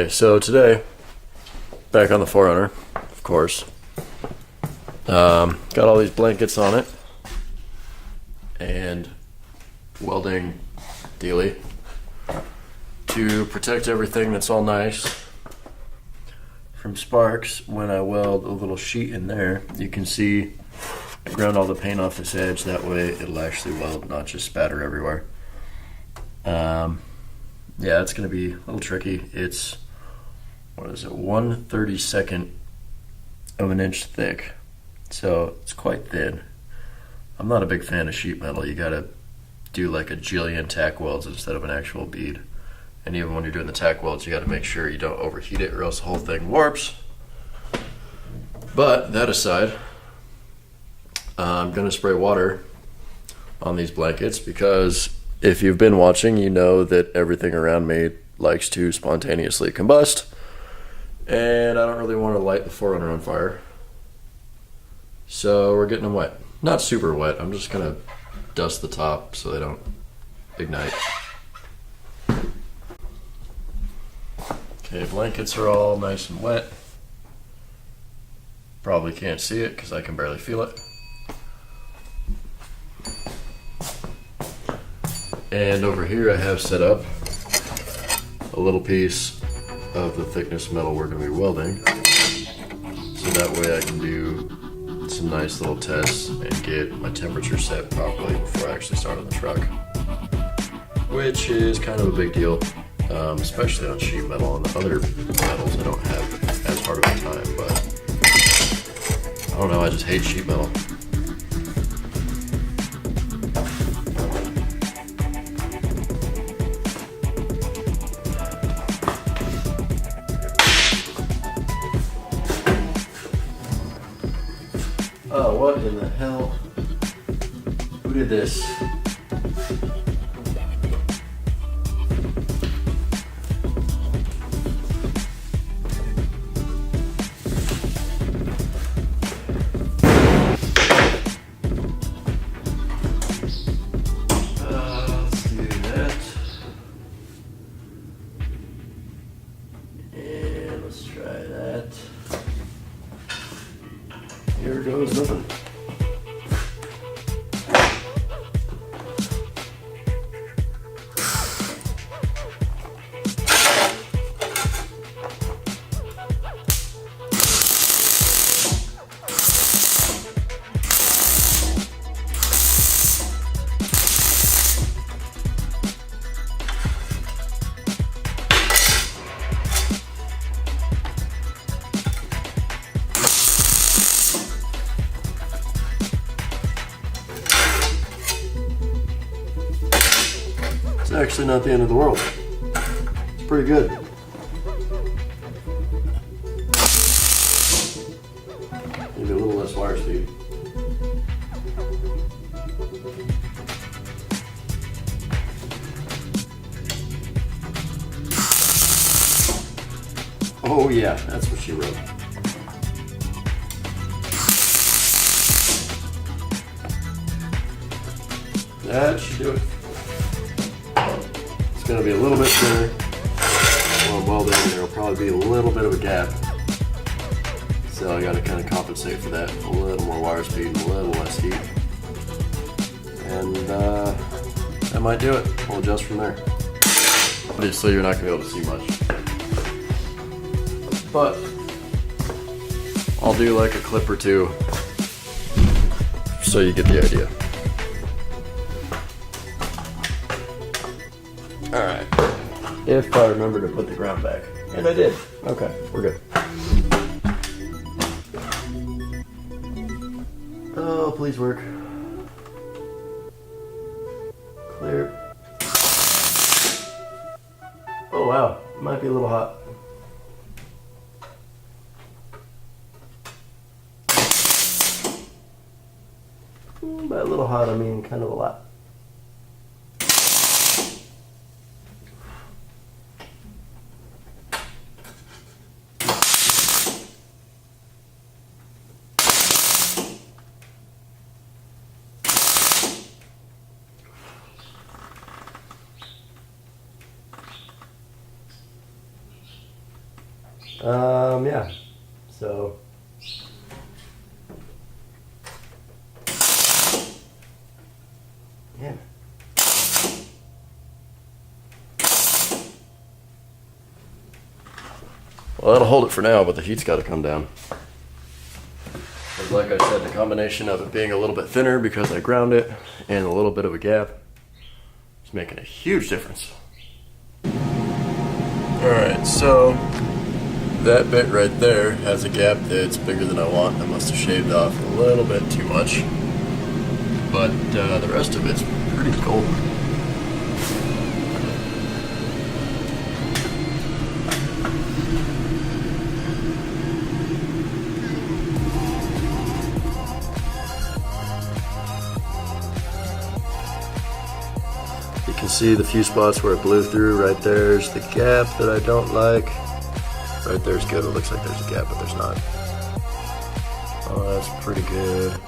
Okay, so today, back on the 4Runner, of course. Got all these blankets on it, and welding dealy to protect everything that's all nice from sparks. When I weld a little sheet in there, you can see I ground all the paint off this edge, that way it'll actually weld, not just spatter everywhere. Yeah, it's going to be a little tricky. It's, what is it, 1/32 of an inch thick, so it's quite thin. I'm not a big fan of sheet metal. You got to do like a jillion tack welds instead of an actual bead. And even when you're doing the tack welds, you got to make sure you don't overheat it or else the whole thing warps. But that aside, I'm going to spray water on these blankets because if you've been watching, you know that everything around me likes to spontaneously combust, and I don't really want to light the 4Runner on fire. So we're getting them wet. Not super wet, I'm just going to dust the top so they don't ignite. Okay, blankets are all nice and wet. Probably can't see it because I can barely feel it. And over here I have set up a little piece of the thickness metal we're going to be welding, so that way I can do some nice little tests and get my temperature set properly before I actually start on the truck, which is kind of a big deal, especially on sheet metal. On the other metals I don't have as hard of a time, but I don't know, I just hate sheet metal. Oh, what in the hell? Who did this? Let's do that. And let's try that. Here goes nothing. It's actually not the end of the world. It's pretty good. Maybe a little less wire speed. Oh yeah, that's what she wrote. That should do it. It's going to be a little bit thinner while I'm welding. There will probably be a little bit of a gap, so I got to kind of compensate for that. A little more wire speed and a little less heat, and that might do it. We'll adjust from there. Obviously you're not going to be able to see much, but I'll do like a clip or two so you get the idea. Alright, if I remember to put the ground back, and I did. Okay, we're good. Oh, please work. Clear. Oh wow, it might be a little hot. By a little hot, I mean kind of a lot. Yeah, so yeah. Well, that'll hold it for now, but the heat's got to come down. Because like I said, the combination of it being a little bit thinner because I ground it and a little bit of a gap is making a huge difference. Alright, so that bit right there has a gap that's bigger than I want. I must have shaved off a little bit too much. But the rest of it's pretty golden. You can see the few spots where it blew through. Right there's the gap that I don't like. Right there's good. It looks like there's a gap, but there's not. Oh, that's pretty good.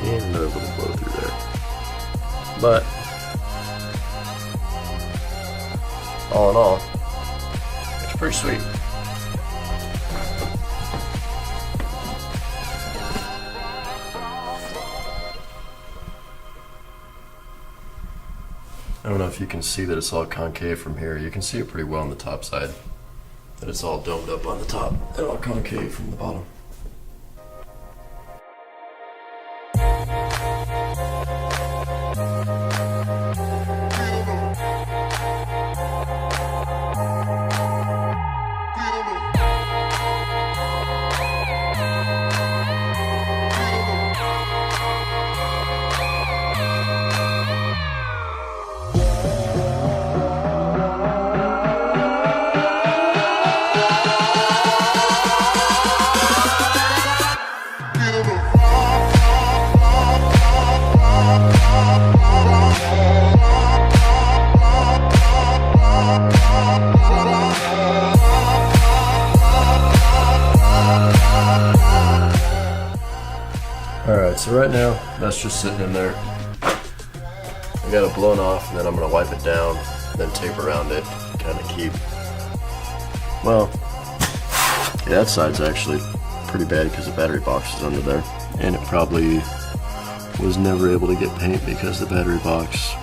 And another little blow through there. But all in all, it's pretty sweet. I don't know if you can see that it's all concave from here. You can see it pretty well on the top side. That it's all domed up on the top and all concave from the bottom. Alright, so right now, that's just sitting in there. I got it blown off, and then I'm going to wipe it down, then tape around it, kind of keep... Well, yeah, that side's actually pretty bad because the battery box is under there. And it probably was never able to get paint because the battery box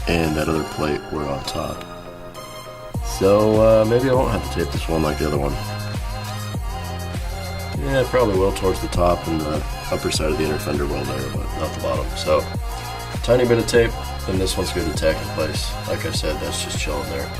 and that other plate were on top. So maybe I won't have to tape this one like the other one. Yeah, it probably will towards the top and the upper side of the inner fender well there, but not the bottom. So, tiny bit of tape, and this one's good to tack in place. Like I said, that's just chilling there.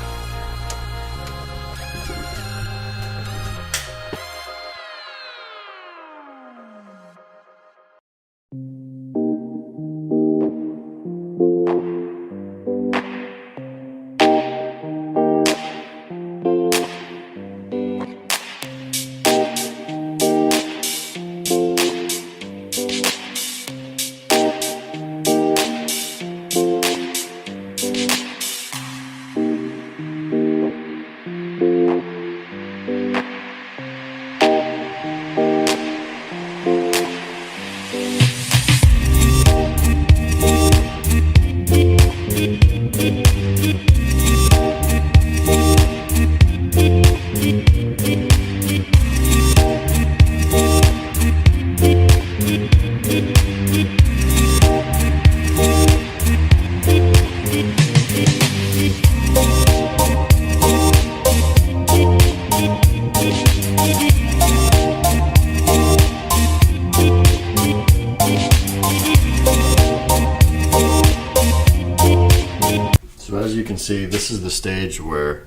See, this is the stage where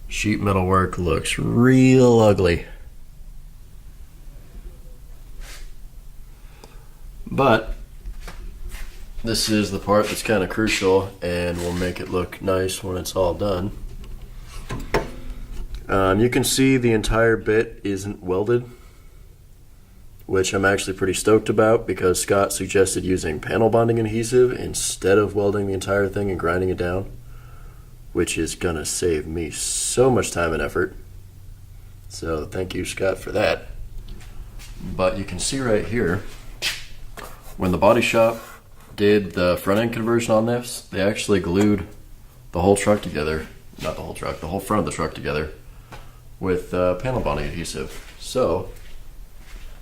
sheet metal work looks real ugly. But this is the part that's kind of crucial and will make it look nice when it's all done. You can see the entire bit isn't welded, which I'm actually pretty stoked about because Scott suggested using panel bonding adhesive instead of welding the entire thing and grinding it down, which is gonna save me so much time and effort. So thank you, Scott, for that. But you can see right here, when the body shop did the front end conversion on this, they actually glued the whole truck together, not the whole truck, the whole front of the truck together with panel bonding adhesive. So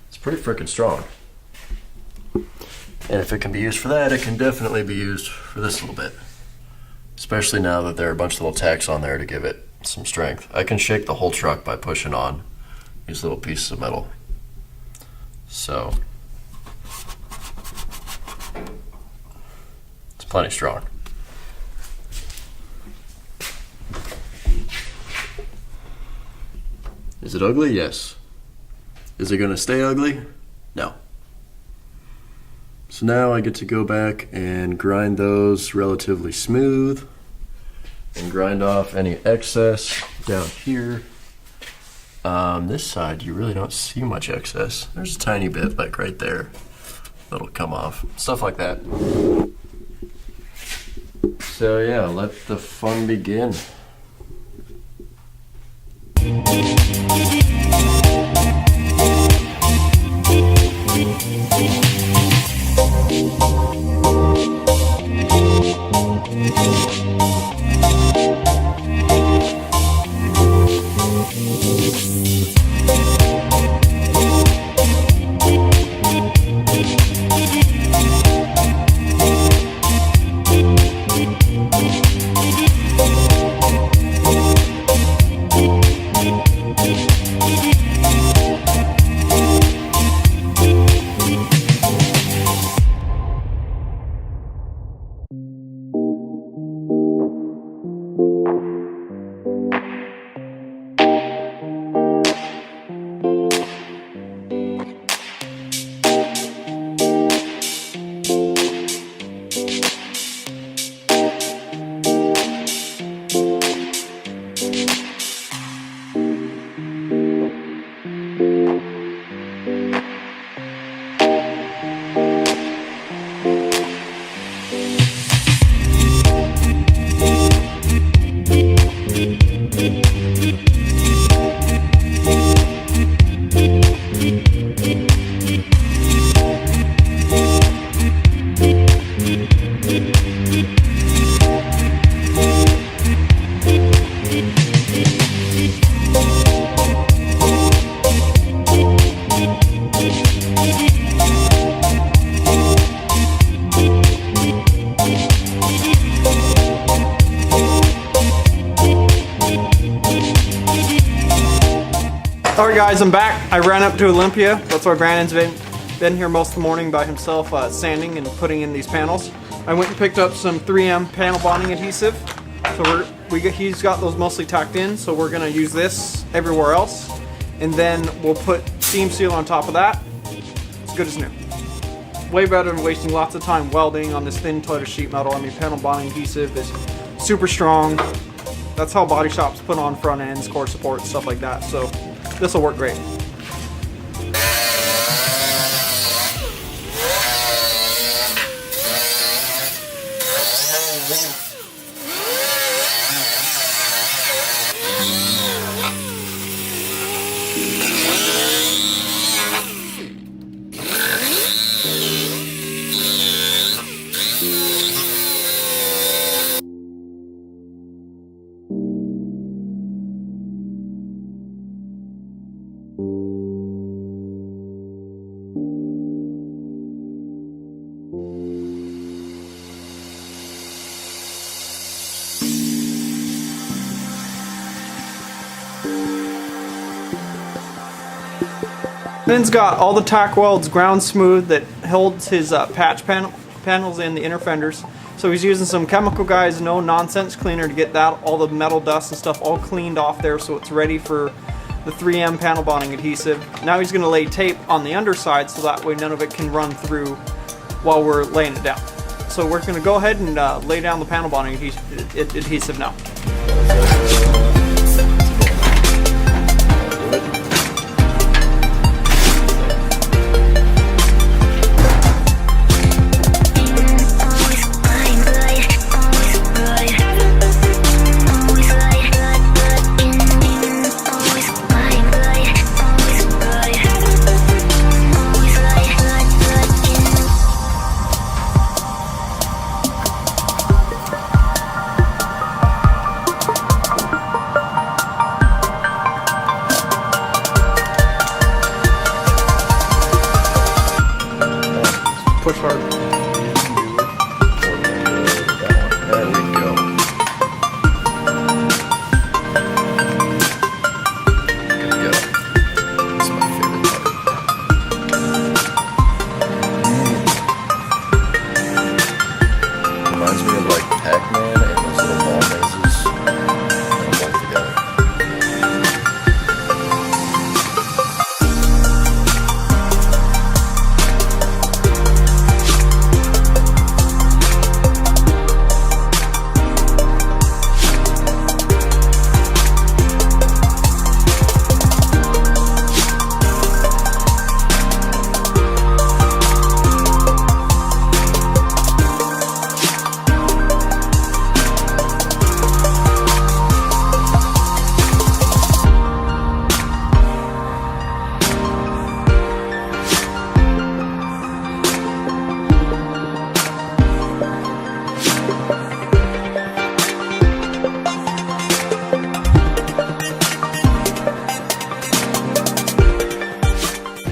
it's pretty freaking strong. And if it can be used for that, it can definitely be used for this a little bit. Especially now that there are a bunch of little tacks on there to give it some strength. I can shake the whole truck by pushing on these little pieces of metal. So it's plenty strong. Is it ugly? Yes. Is it going to stay ugly? No. So now I get to go back and grind those relatively smooth and grind off any excess down here. This side you really don't see much excess. There's a tiny bit like right there that'll come off. Stuff like that. So yeah, let the fun begin. Alright guys, I'm back. I ran up to Olympia. That's why Brandon's been here most of the morning by himself sanding and putting in these panels. I went and picked up some 3M panel bonding adhesive. So he's got those mostly tacked in, so we're going to use this everywhere else. And then we'll put seam seal on top of that. It's good as new. Way better than wasting lots of time welding on this thin toilet sheet metal. I mean, panel bonding adhesive is super strong. That's how body shops put on front ends, core support, stuff like that. So this will work great. Ben's got all the tack welds ground smooth that holds his patch panels in the inner fenders. So he's using some Chemical Guys no nonsense cleaner to get that all the metal dust and stuff all cleaned off there, so it's ready for the 3M panel bonding adhesive. Now he's going to lay tape on the underside so that way none of it can run through while we're laying it down. So we're going to go ahead and lay down the panel bonding adhesive now. push hard. There we go. Good to go. This is my favorite part. Reminds me of like Pac-Man and those little ball mazes. All together.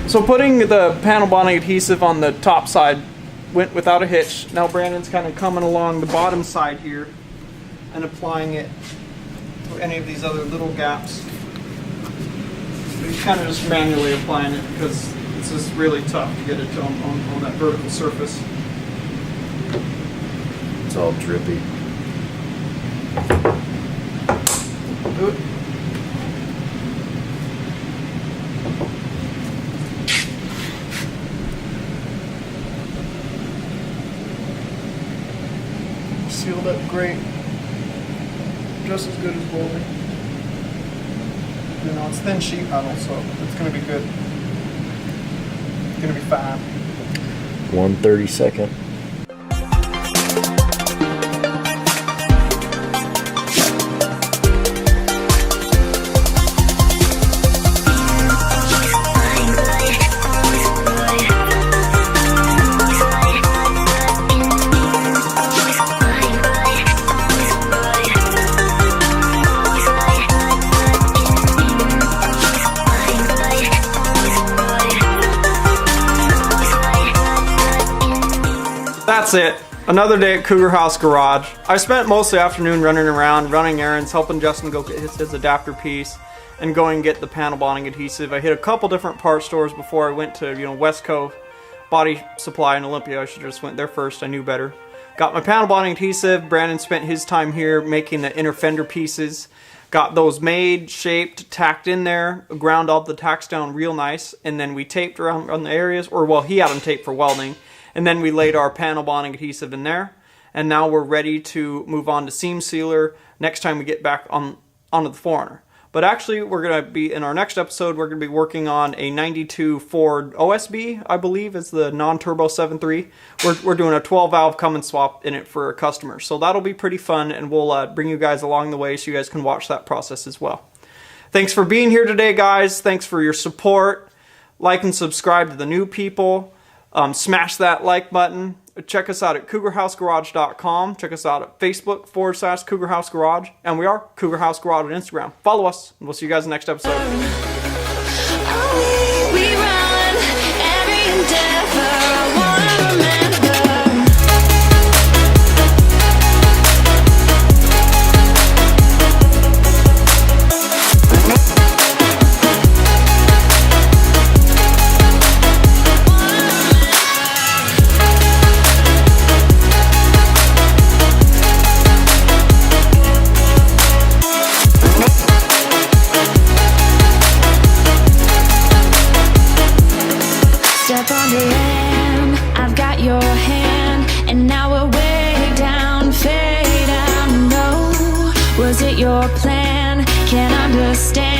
So putting the panel bonding adhesive on the top side went without a hitch. Now Brandon's kind of coming along the bottom side here and applying it to any of these other little gaps. He's kind of just manually applying it because it's just really tough to get it on that vertical surface. It's all drippy. Do it. Sealed up great, just as good as Welding. You know, it's thin sheet metal, so it's going to be good. It's going to be fine. 1/32. That's it. Another day at Cougar House Garage. I spent most of the afternoon running around, running errands, helping Justin go get his adapter piece, and going and get the panel bonding adhesive. I hit a couple different part stores before I went to, West Cove Body Supply in Olympia. I should have just went there first. I knew better. Got my panel bonding adhesive. Brandon spent his time here making the inner fender pieces. Got those made, shaped, tacked in there, ground all the tacks down real nice, and then we taped around on the areas, or well, he had them taped for welding. And then we laid our panel bonding adhesive in there. And now we're ready to move on to seam sealer next time we get back onto the 4Runner. But actually, we're going to be, in our next episode, we're going to be working on a 92 Ford OSB, I believe, is the non-turbo 7.3. We're doing a 12-valve Cummins swap in it for a customer. So that'll be pretty fun, and we'll bring you guys along the way so you guys can watch that process as well. Thanks for being here today, guys. Thanks for your support. Like and subscribe to the new people. Smash that like button. Check us out at cougarhousegarage.com. Check us out at Facebook /Cougar House Garage. And we are Cougar House Garage on Instagram. Follow us, and we'll see you guys in the next episode. We run every endeavor. I wanna remember. Step on the land, I've got your hand, and now we're way down, fade out. No, was it your plan? Can't understand.